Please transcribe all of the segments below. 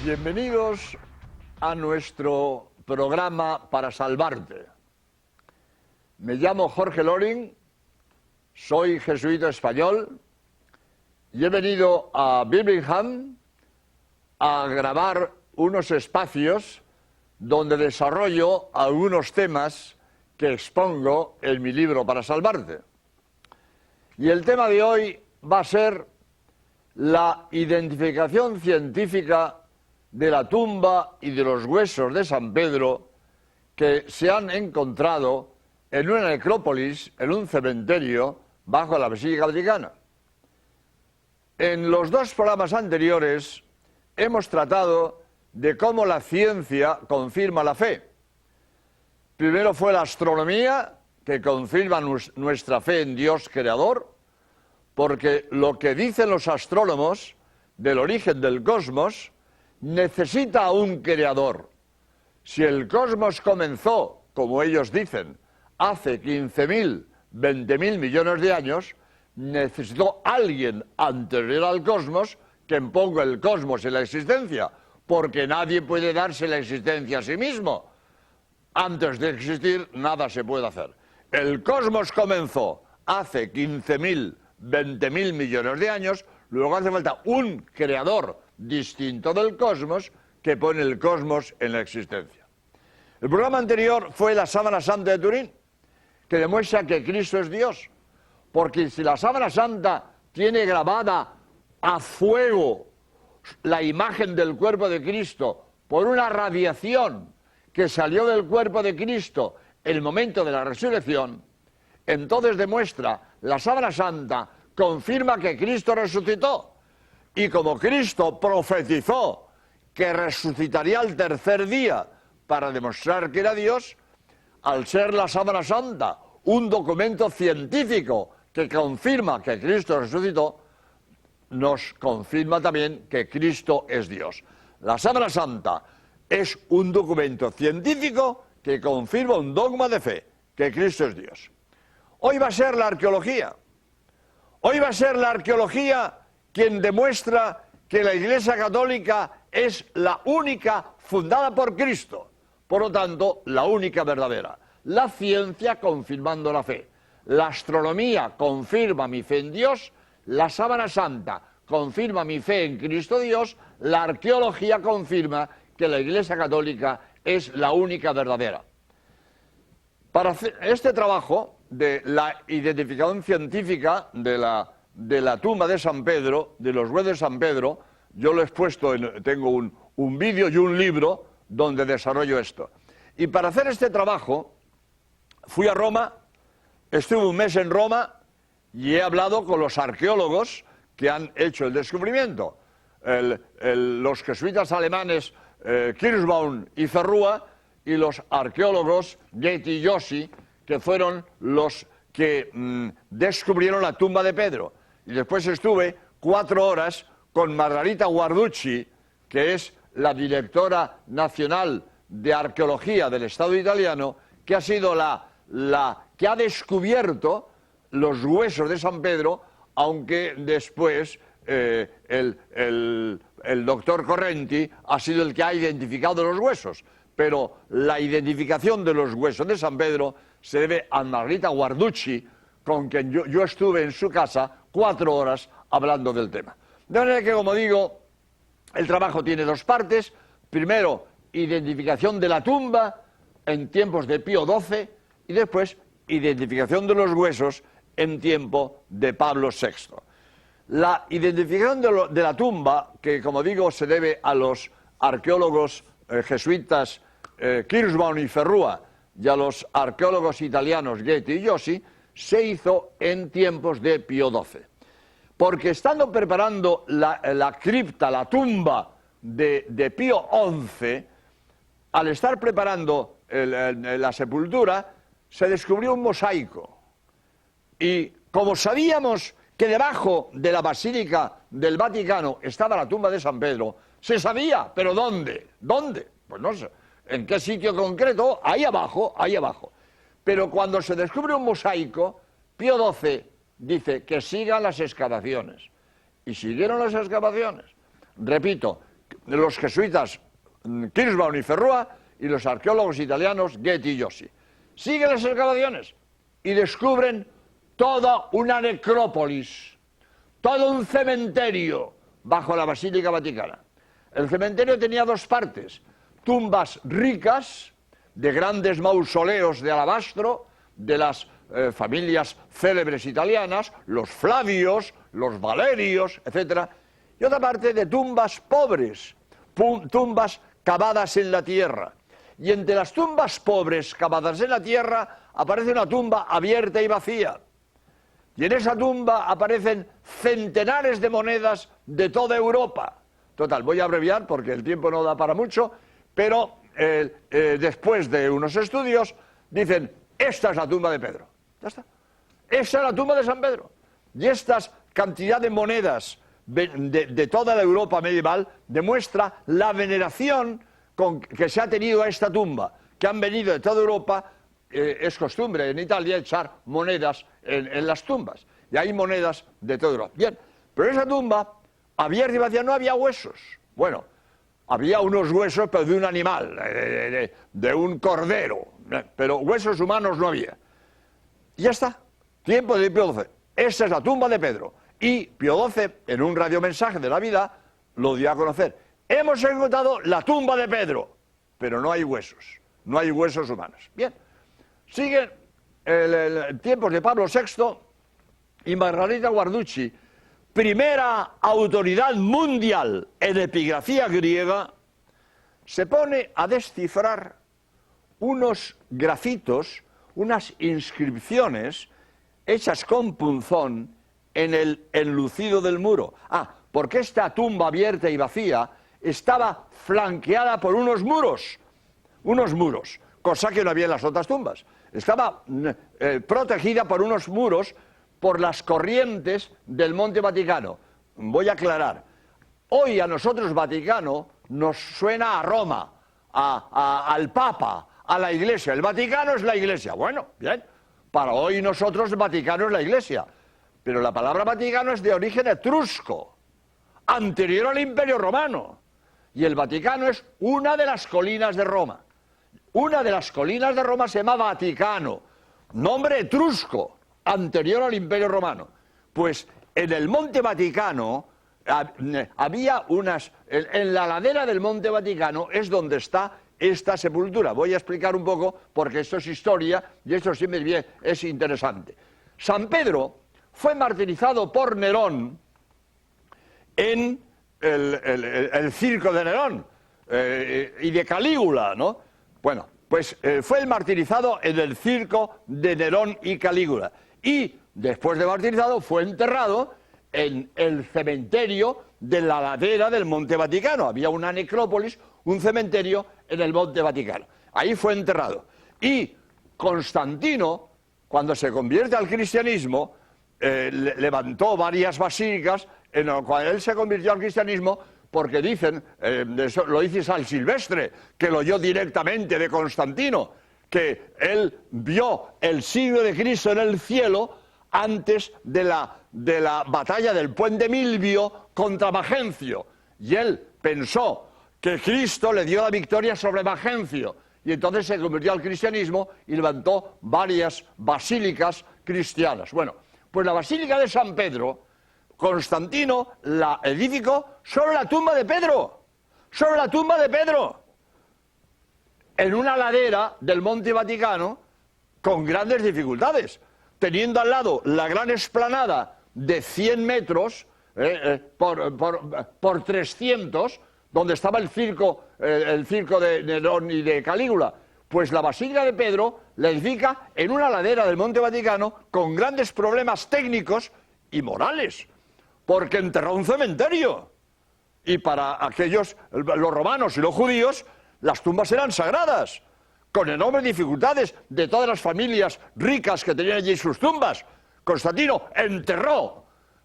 Bienvenidos a nuestro programa Para Salvarte. Me llamo Jorge Loring, soy jesuita español y he venido a Birmingham a grabar unos espacios donde desarrollo algunos temas que expongo en mi libro Para Salvarte. Y el tema de hoy va a ser la identificación científica de la tumba y de los huesos de San Pedro que se han encontrado en una necrópolis, en un cementerio, bajo la Basílica Vaticana. En los dos programas anteriores hemos tratado de cómo la ciencia confirma la fe. Primero fue la astronomía, que confirma nuestra fe en Dios creador, porque lo que dicen los astrónomos del origen del cosmos necesita a un creador. Si el cosmos comenzó, como ellos dicen, hace 15.000, 20.000 millones de años, necesitó alguien anterior al cosmos que ponga el cosmos en la existencia, porque nadie puede darse la existencia a sí mismo. Antes de existir, nada se puede hacer. El cosmos comenzó hace 15.000, 20.000 millones de años, luego hace falta un creador distinto del cosmos que pone el cosmos en la existencia. El programa anterior fue la Sábana Santa de Turín, que demuestra que Cristo es Dios, porque si la Sábana Santa tiene grabada a fuego la imagen del cuerpo de Cristo por una radiación que salió del cuerpo de Cristo en el momento de la resurrección, entonces demuestra, la Sábana Santa confirma que Cristo resucitó. Y como Cristo profetizó que resucitaría al tercer día para demostrar que era Dios, al ser la Sábana Santa un documento científico que confirma que Cristo resucitó, nos confirma también que Cristo es Dios. La Sábana Santa es un documento científico que confirma un dogma de fe, que Cristo es Dios. Hoy va a ser la arqueología. Hoy va a ser la arqueología quien demuestra que la Iglesia Católica es la única fundada por Cristo, por lo tanto, la única verdadera. La ciencia confirmando la fe. La astronomía confirma mi fe en Dios, la Sábana Santa confirma mi fe en Cristo Dios, la arqueología confirma que la Iglesia Católica es la única verdadera. Para hacer este trabajo de la identificación científica de la tumba de San Pedro, de los huesos de San Pedro, yo lo he expuesto, tengo un vídeo y un libro donde desarrollo esto. Y para hacer este trabajo fui a Roma, estuve un mes en Roma y he hablado con los arqueólogos que han hecho el descubrimiento. Los jesuitas alemanes Kirschbaum y Ferrua y los arqueólogos Getty y Yossi, que fueron los que descubrieron la tumba de Pedro. Y después estuve 4 horas con Margarita Guarducci, que es la directora nacional de arqueología del Estado italiano, que ha sido la que ha descubierto los huesos de San Pedro, aunque después el doctor Correnti ha sido el que ha identificado los huesos. Pero la identificación de los huesos de San Pedro se debe a Margarita Guarducci, con quien yo estuve en su casa 4 horas hablando del tema. De manera que, como digo, el trabajo tiene 2 partes. Primero, identificación de la tumba en tiempos de Pío XII y después identificación de los huesos en tiempo de Pablo VI. La identificación de la tumba, que como digo se debe a los arqueólogos jesuitas Kirschbaum y Ferrua y a los arqueólogos italianos Getty y Yossi, se hizo en tiempos de Pío XII. Porque estando preparando la cripta, la tumba de Pío XI, al estar preparando la sepultura, se descubrió un mosaico. Y como sabíamos que debajo de la Basílica del Vaticano estaba la tumba de San Pedro, se sabía, pero ¿dónde? ¿Dónde? Pues no sé. ¿En qué sitio concreto? Ahí abajo, ahí abajo. Pero cuando se descubre un mosaico, Pío XII dice que sigan las excavaciones. Y siguieron las excavaciones. Repito, los jesuitas Kirschbaum y Ferrua y los arqueólogos italianos Getty y Jossi. Siguen las excavaciones y descubren toda una necrópolis, todo un cementerio bajo la Basílica Vaticana. El cementerio tenía dos partes: tumbas ricas de grandes mausoleos de alabastro de las familias célebres italianas, los Flavios, los Valerios, etc. Y otra parte de tumbas pobres, tumbas cavadas en la tierra. Y entre las tumbas pobres cavadas en la tierra aparece una tumba abierta y vacía. Y en esa tumba aparecen centenares de monedas de toda Europa. Total, voy a abreviar porque el tiempo no da para mucho, pero después de unos estudios dicen: esta es la tumba de Pedro. Ya está. Esa es la tumba de San Pedro. Y esta cantidad de monedas de toda la Europa medieval demuestra la veneración que se ha tenido a esta tumba, que han venido de toda Europa. Es costumbre en Italia echar monedas en las tumbas, y hay monedas de toda Europa. Bien, pero en esa tumba abierta y vacía no había huesos. Bueno, había unos huesos, pero de un animal, de un cordero, pero huesos humanos no había. Y ya está, tiempo de Pío XII. Esa es la tumba de Pedro. Y Pío XII, en un radiomensaje de Navidad, lo dio a conocer. Hemos encontrado la tumba de Pedro, pero no hay huesos humanos. Bien, siguen tiempos de Pablo VI y Margarita Guarducci, primera autoridad mundial en epigrafía griega, se pone a descifrar unos grafitos, unas inscripciones hechas con punzón en el enlucido del muro. Porque esta tumba abierta y vacía estaba flanqueada por unos muros, cosa que no había en las otras tumbas. Estaba protegida por unos muros por las corrientes del Monte Vaticano. Voy a aclarar. Hoy a nosotros Vaticano nos suena a Roma, al Papa, a la Iglesia. El Vaticano es la Iglesia. Bueno, bien. Para hoy nosotros el Vaticano es la Iglesia. Pero la palabra Vaticano es de origen etrusco, anterior al Imperio Romano. Y el Vaticano es una de las colinas de Roma. Una de las colinas de Roma se llama Vaticano, nombre etrusco, anterior al Imperio Romano. Pues en el Monte Vaticano había en la ladera del Monte Vaticano es donde está esta sepultura. Voy a explicar un poco porque esto es historia y esto siempre es interesante. San Pedro fue martirizado por Nerón en el circo de Nerón y de Calígula, ¿no? Bueno, pues fue martirizado en el circo de Nerón y Calígula. Y después de martirizado fue enterrado en el cementerio de la ladera del Monte Vaticano. Había una necrópolis, un cementerio en el Monte Vaticano. Ahí fue enterrado. Y Constantino, cuando se convierte al cristianismo, levantó varias basílicas en las cuales él se convirtió al cristianismo, porque dicen, lo dice San Silvestre, que lo oyó directamente de Constantino, que él vio el signo de Cristo en el cielo antes de la batalla del puente Milvio contra Magencio. Y él pensó que Cristo le dio la victoria sobre Magencio. Y entonces se convirtió al cristianismo y levantó varias basílicas cristianas. Bueno, pues la Basílica de San Pedro, Constantino la edificó sobre la tumba de Pedro. Sobre la tumba de Pedro. En una ladera del Monte Vaticano con grandes dificultades, teniendo al lado la gran explanada de 100 metros por 300, donde estaba el circo de Nerón y de Calígula. Pues la Basílica de Pedro la edifica en una ladera del Monte Vaticano con grandes problemas técnicos y morales, porque enterró un cementerio. Y para aquellos, los romanos y los judíos, las tumbas eran sagradas, con enormes dificultades de todas las familias ricas que tenían allí sus tumbas. Constantino enterró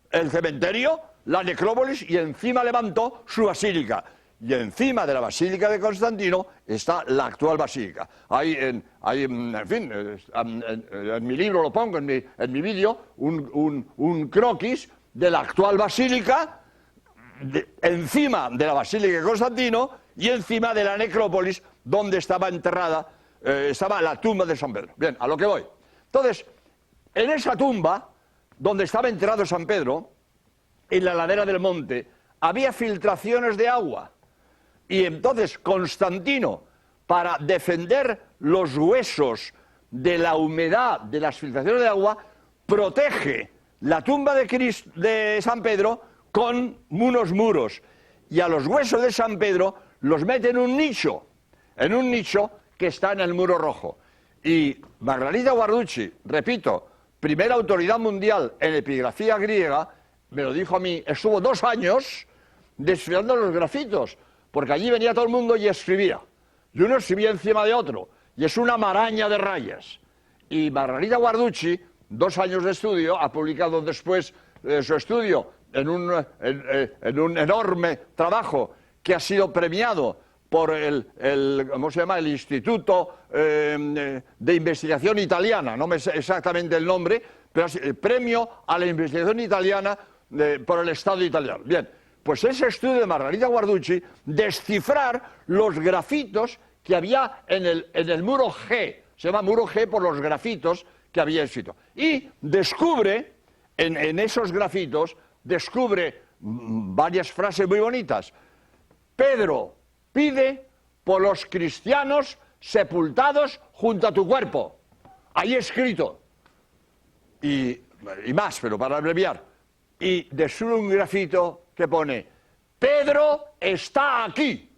el cementerio, la necrópolis, y encima levantó su basílica. Y encima de la basílica de Constantino está la actual basílica. En mi libro lo pongo, en mi vídeo, un croquis de la actual basílica, encima de la Basílica de Constantino y encima de la necrópolis donde estaba enterrada, estaba la tumba de San Pedro. Bien, a lo que voy. Entonces, en esa tumba, donde estaba enterrado San Pedro, en la ladera del monte, había filtraciones de agua. Y entonces Constantino, para defender los huesos de la humedad de las filtraciones de agua, protege la tumba de San Pedro con unos muros. Y a los huesos de San Pedro los mete en un nicho que está en el muro rojo. Y Margarita Guarducci, repito, primera autoridad mundial en epigrafía griega, me lo dijo a mí, estuvo 2 años desfilando los grafitos, porque allí venía todo el mundo y escribía. Y uno escribía encima de otro, y es una maraña de rayas. Y Margarita Guarducci, 2 años de estudio, ha publicado después su estudio en un enorme trabajo que ha sido premiado por ¿cómo se llama? El Instituto de Investigación Italiana, no me sé exactamente el nombre, pero el premio a la investigación italiana por el Estado italiano. Bien, pues ese estudio de Margarita Guarducci, descifrar los grafitos que había en el muro G, se llama muro G por los grafitos que había escrito. Y descubre, en esos grafitos, descubre varias frases muy bonitas. Pedro pide por los cristianos sepultados junto a tu cuerpo. Ahí escrito. Y más, pero para abreviar. Y descubre un grafito que pone, Pedro está aquí.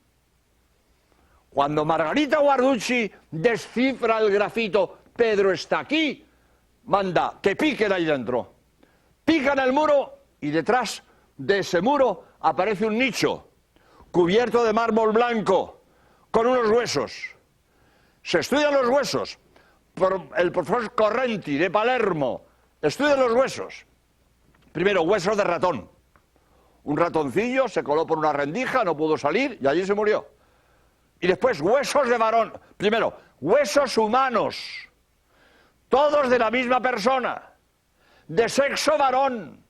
Cuando Margarita Guarducci descifra el grafito, Pedro está aquí, manda que piquen ahí dentro. Pican el muro y detrás de ese muro aparece un nicho cubierto de mármol blanco, con unos huesos. Se estudian los huesos. El profesor Correnti, de Palermo, estudia los huesos. Primero, huesos de ratón. Un ratoncillo se coló por una rendija, no pudo salir y allí se murió. Y después, huesos de varón. Primero, huesos humanos, todos de la misma persona, de sexo varón,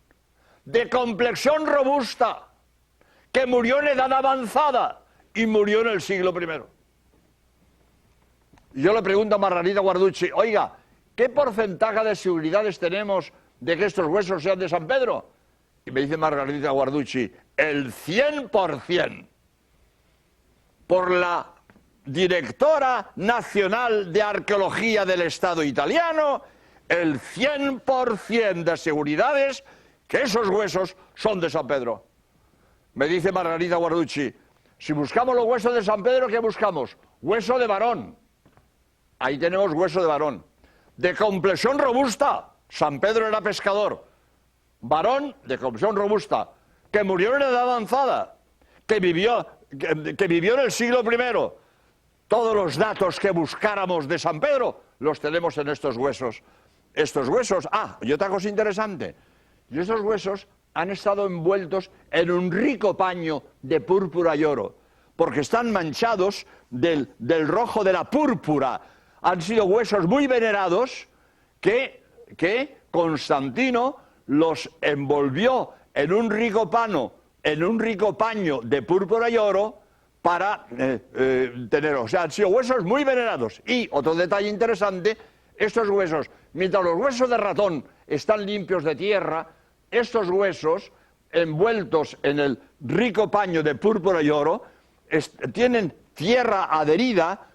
de complexión robusta, que murió en edad avanzada y murió en el siglo I. Y yo le pregunto a Margarita Guarducci, oiga, ¿qué porcentaje de seguridades tenemos de que estos huesos sean de San Pedro? Y me dice Margarita Guarducci, el 100%. Por la directora nacional de arqueología del Estado italiano, el 100% de seguridades que esos huesos son de San Pedro. Me dice Margarita Guarducci, si buscamos los huesos de San Pedro, ¿qué buscamos? Hueso de varón. Ahí tenemos hueso de varón. De complexión robusta. San Pedro era pescador. Varón de complexión robusta. Que murió en edad avanzada. Que vivió en el siglo I. Todos los datos que buscáramos de San Pedro los tenemos en estos huesos. Estos huesos... Ah, y otra cosa interesante. Y estos huesos han estado envueltos en un rico paño de púrpura y oro, porque están manchados del rojo de la púrpura. Han sido huesos muy venerados que Constantino los envolvió en un rico paño de púrpura y oro para tenerlos. O sea, han sido huesos muy venerados. Y otro detalle interesante, estos huesos, mientras los huesos de ratón están limpios de tierra, estos huesos, envueltos en el rico paño de púrpura y oro, tienen tierra adherida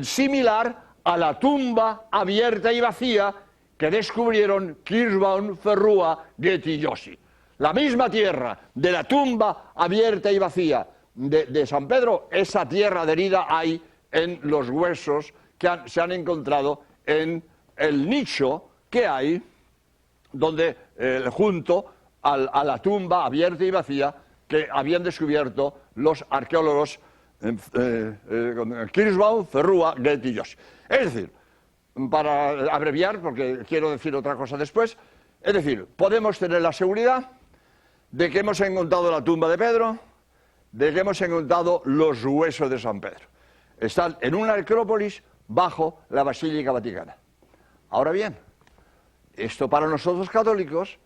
similar a la tumba abierta y vacía que descubrieron Kirschbaum, Ferrua, Goethe y Joshi. La misma tierra de la tumba abierta y vacía de San Pedro, esa tierra adherida hay en los huesos que se han encontrado en el nicho que hay donde junto a la tumba abierta y vacía que habían descubierto los arqueólogos Kirschbaum, Ferrua, Goethe y Joshi. Es decir, para abreviar, porque quiero decir otra cosa después, es decir, podemos tener la seguridad de que hemos encontrado la tumba de Pedro, de que hemos encontrado los huesos de San Pedro. Están en una necrópolis bajo la Basílica Vaticana. Ahora bien, esto para nosotros católicos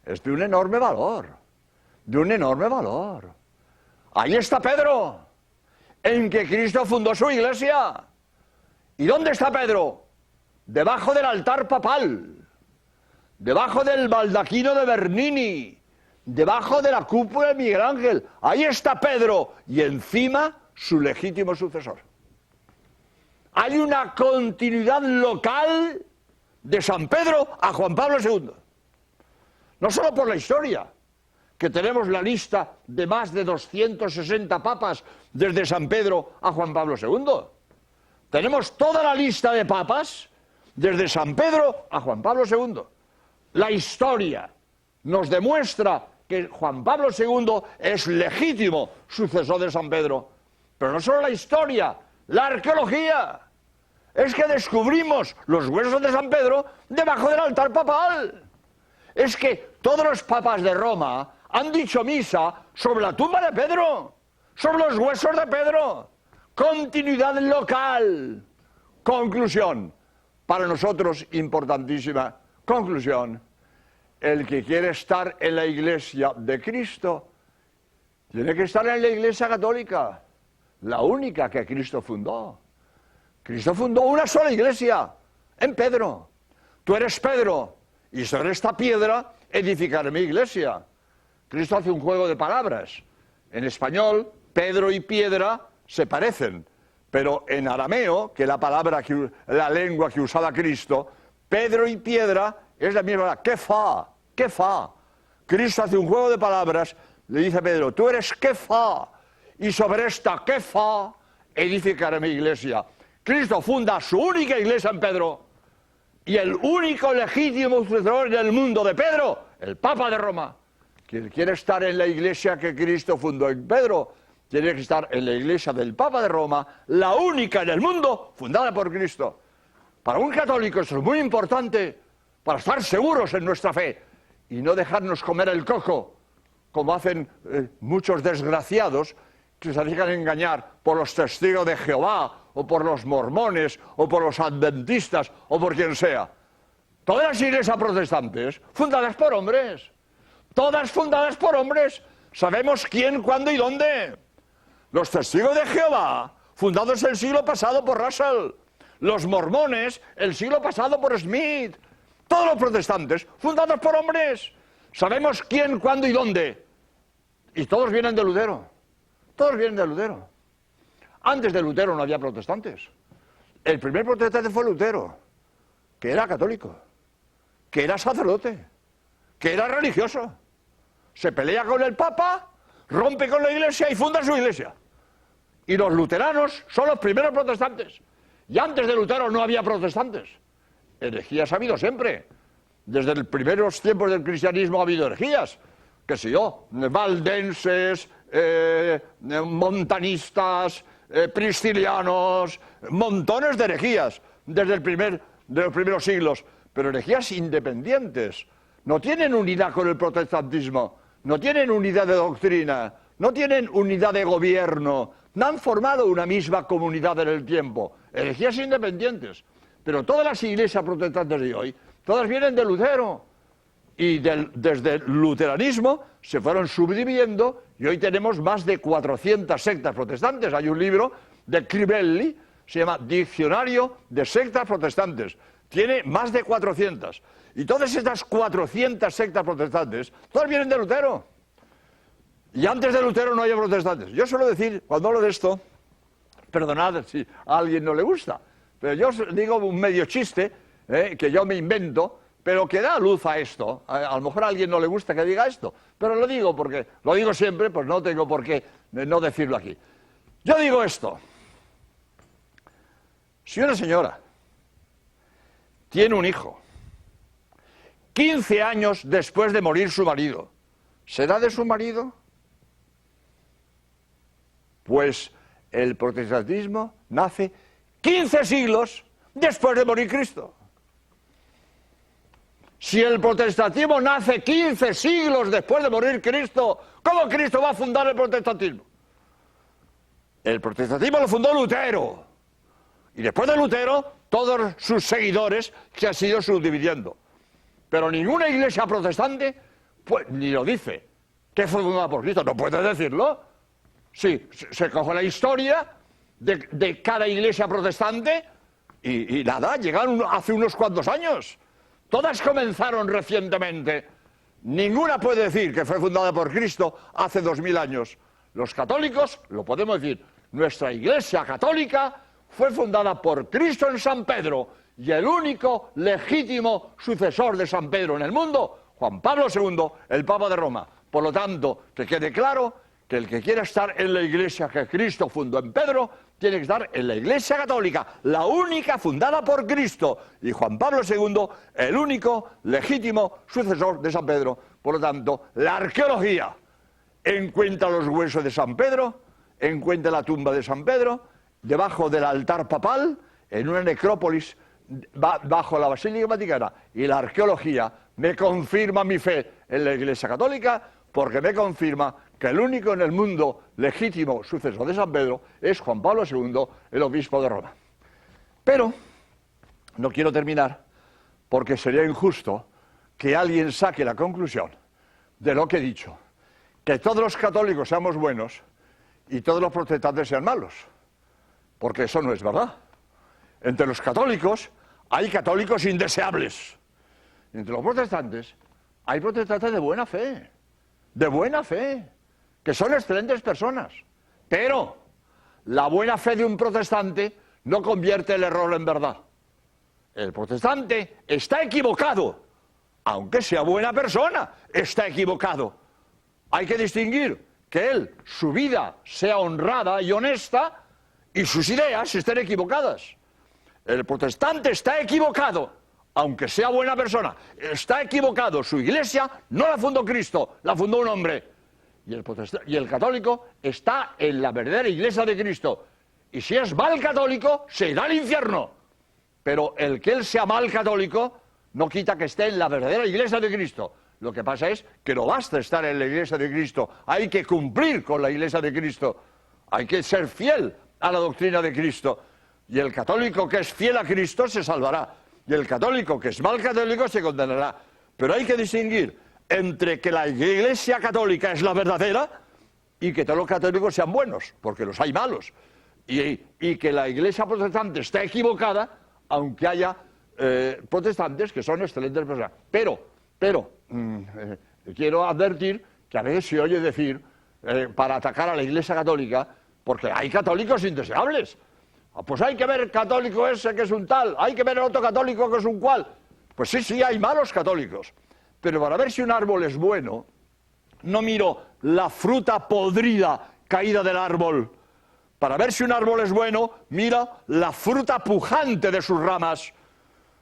es de un enorme valor. de un enorme valor. Ahí está Pedro, en que Cristo fundó su iglesia. ¿Y dónde está Pedro? Debajo del altar papal, debajo del baldaquino de Bernini, debajo de la cúpula de Miguel Ángel. Ahí está Pedro y encima su legítimo sucesor. Hay una continuidad local de San Pedro a Juan Pablo II. No solo por la historia, que tenemos la lista de más de 260 papas desde San Pedro a Juan Pablo II. Tenemos toda la lista de papas desde San Pedro a Juan Pablo II. La historia nos demuestra que Juan Pablo II es legítimo sucesor de San Pedro. Pero no solo la historia, la arqueología. Es que descubrimos los huesos de San Pedro debajo del altar papal. Es que todos los papas de Roma han dicho misa sobre la tumba de Pedro, sobre los huesos de Pedro. Continuidad local. Conclusión. Para nosotros importantísima. Conclusión. El que quiere estar en la iglesia de Cristo tiene que estar en la iglesia católica, la única que Cristo fundó. Cristo fundó una sola iglesia, en Pedro. Tú eres Pedro, y sobre esta piedra edificaré mi iglesia. Cristo hace un juego de palabras. En español, Pedro y piedra se parecen, pero en arameo, que es la lengua que usaba Cristo, Pedro y piedra es la misma. Kefa, Kefa. Cristo hace un juego de palabras, le dice a Pedro, tú eres Kefa, y sobre esta Kefa edificaré mi iglesia. Cristo funda su única iglesia en Pedro, y el único legítimo sucesor del mundo de Pedro, el Papa de Roma. Quien quiere estar en la iglesia que Cristo fundó en Pedro, tiene que estar en la iglesia del Papa de Roma, la única en el mundo fundada por Cristo. Para un católico eso es muy importante, para estar seguros en nuestra fe y no dejarnos comer el coco, como hacen muchos desgraciados que se dejan engañar por los testigos de Jehová, o por los mormones, o por los adventistas, o por quien sea. Todas las iglesias protestantes, fundadas por hombres, todas fundadas por hombres, sabemos quién, cuándo y dónde. Los testigos de Jehová, fundados el siglo pasado por Russell, los mormones, el siglo pasado por Smith, todos los protestantes, fundados por hombres, sabemos quién, cuándo y dónde. Y todos vienen de Lutero, todos vienen de Lutero. Antes de Lutero no había protestantes. El primer protestante fue Lutero, que era católico, que era sacerdote, que era religioso. Se pelea con el Papa, rompe con la iglesia y funda su iglesia. Y los luteranos son los primeros protestantes. Y antes de Lutero no había protestantes. Herejías ha habido siempre. Desde los primeros tiempos del cristianismo ha habido herejías. Qué sé yo, valdenses, montanistas, priscilianos, montones de herejías desde de los primeros siglos, pero herejías independientes. No tienen unidad con el protestantismo, no tienen unidad de doctrina, no tienen unidad de gobierno, no han formado una misma comunidad en el tiempo. Herejías independientes. Pero todas las iglesias protestantes de hoy, todas vienen de Lutero. Y desde el luteranismo se fueron subdividiendo y hoy tenemos más de 400 sectas protestantes. Hay un libro de Crivelli, se llama Diccionario de Sectas Protestantes. Tiene más de 400. Y todas estas 400 sectas protestantes, todas vienen de Lutero. Y antes de Lutero no había protestantes. Yo suelo decir, cuando hablo de esto, perdonad si a alguien no le gusta, pero yo digo un medio chiste, que yo me invento, pero que da luz a esto. A lo mejor a alguien no le gusta que diga esto, pero lo digo porque lo digo siempre, pues no tengo por qué no decirlo aquí. Yo digo esto. Si una señora tiene un hijo 15 años después de morir su marido, ¿será de su marido? Pues el protestantismo nace 15 siglos después de morir Cristo. Si el protestantismo nace 15 siglos después de morir Cristo, ¿cómo Cristo va a fundar el protestantismo? El protestantismo lo fundó Lutero. Y después de Lutero, todos sus seguidores se han ido subdividiendo. Pero ninguna iglesia protestante, pues, ni lo dice. que fue fundada por Cristo. No puedes decirlo. Sí, se coge la historia de cada iglesia protestante y nada, llegaron hace unos cuantos años. Todas comenzaron recientemente. Ninguna puede decir que fue fundada por Cristo hace 2000 años. Los católicos lo podemos decir. Nuestra iglesia católica fue fundada por Cristo en San Pedro y el único legítimo sucesor de San Pedro en el mundo, Juan Pablo II, el Papa de Roma. Por lo tanto, que quede claro que el que quiera estar en la iglesia que Cristo fundó en Pedro, tiene que estar en la iglesia católica, la única fundada por Cristo, y Juan Pablo II, el único legítimo sucesor de San Pedro. Por lo tanto, la arqueología encuentra los huesos de San Pedro, encuentra la tumba de San Pedro, debajo del altar papal, en una necrópolis bajo la Basílica Vaticana, y la arqueología me confirma mi fe en la Iglesia Católica, porque me confirma que el único en el mundo legítimo sucesor de San Pedro es Juan Pablo II, el obispo de Roma. Pero no quiero terminar porque sería injusto que alguien saque la conclusión de lo que he dicho, que todos los católicos seamos buenos y todos los protestantes sean malos, porque eso no es verdad. Entre los católicos hay católicos indeseables. Entre los protestantes hay protestantes de buena fe, que son excelentes personas. Pero la buena fe de un protestante no convierte el error en verdad. El protestante está equivocado, aunque sea buena persona, está equivocado. Hay que distinguir que su vida sea honrada y honesta y sus ideas estén equivocadas. El protestante está equivocado, aunque sea buena persona, está equivocado. Su iglesia no la fundó Cristo, la fundó un hombre. Y el católico está en la verdadera iglesia de Cristo. Y si es mal católico, se irá al infierno. Pero el que él sea mal católico no quita que esté en la verdadera iglesia de Cristo. Lo que pasa es que no basta estar en la iglesia de Cristo, hay que cumplir con la iglesia de Cristo. Hay que ser fiel a la doctrina de Cristo. Y el católico que es fiel a Cristo se salvará. Y el católico que es mal católico se condenará. Pero hay que distinguir entre que la iglesia católica es la verdadera y que todos los católicos sean buenos, porque los hay malos. Y que la iglesia protestante está equivocada, aunque haya protestantes que son excelentes personas. Pero quiero advertir que a veces se oye decir, para atacar a la iglesia católica, porque hay católicos indeseables. Pues hay que ver el católico ese que es un tal, hay que ver el otro católico que es un cual. Pues sí, hay malos católicos. Pero para ver si un árbol es bueno, no miro la fruta podrida caída del árbol. Para ver si un árbol es bueno, mira la fruta pujante de sus ramas.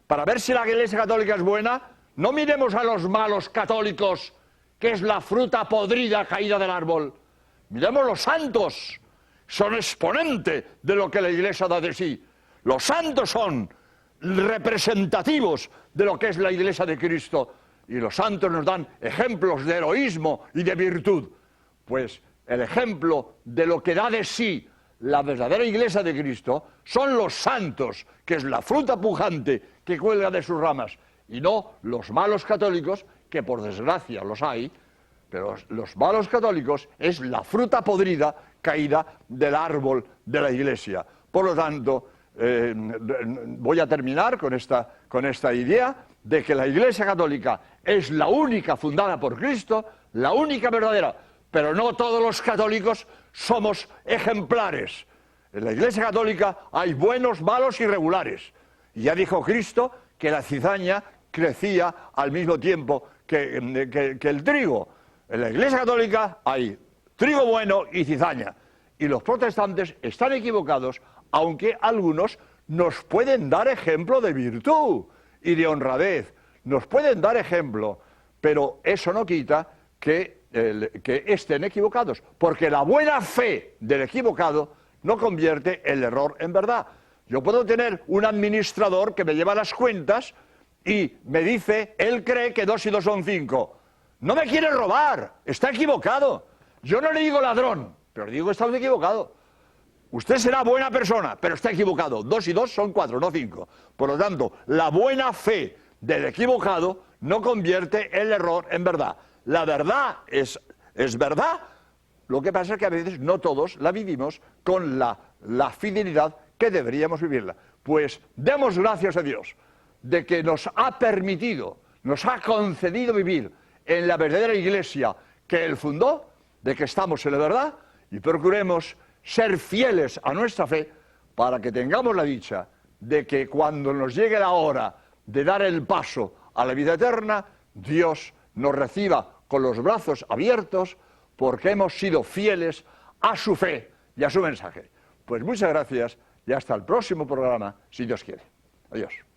Para ver si la iglesia católica es buena, no miremos a los malos católicos, que es la fruta podrida caída del árbol. Miremos los santos. Son exponente de lo que la iglesia da de sí. Los santos son representativos de lo que es la iglesia de Cristo. Y los santos nos dan ejemplos de heroísmo y de virtud. Pues el ejemplo de lo que da de sí la verdadera iglesia de Cristo son los santos, que es la fruta pujante que cuelga de sus ramas, y no los malos católicos, que por desgracia los hay, pero los malos católicos es la fruta podrida caída del árbol de la iglesia. Por lo tanto, voy a terminar con esta idea de que la iglesia católica es la única fundada por Cristo, la única verdadera, pero no todos los católicos somos ejemplares. En la iglesia católica hay buenos, malos y regulares. Y ya dijo Cristo que la cizaña crecía al mismo tiempo que el trigo. En la iglesia católica hay trigo bueno y cizaña. Y los protestantes están equivocados, aunque algunos nos pueden dar ejemplo de virtud y de honradez. Nos pueden dar ejemplo, pero eso no quita que estén equivocados, porque la buena fe del equivocado no convierte el error en verdad. Yo puedo tener un administrador que me lleva las cuentas y me dice, él cree que 2 y 2 son 5. No me quiere robar, está equivocado. Yo no le digo ladrón, pero le digo que está equivocado. Usted será buena persona, pero está equivocado. 2 y 2 son 4, no 5. Por lo tanto, la buena fe del equivocado no convierte el error en verdad. La verdad es es verdad. Lo que pasa es que a veces no todos la vivimos con la fidelidad que deberíamos vivirla. Pues demos gracias a Dios de que nos ha permitido, nos ha concedido vivir en la verdadera iglesia que Él fundó, de que estamos en la verdad, y procuremos ser fieles a nuestra fe para que tengamos la dicha de que cuando nos llegue la hora de dar el paso a la vida eterna, Dios nos reciba con los brazos abiertos porque hemos sido fieles a su fe y a su mensaje. Pues muchas gracias y hasta el próximo programa, si Dios quiere. Adiós.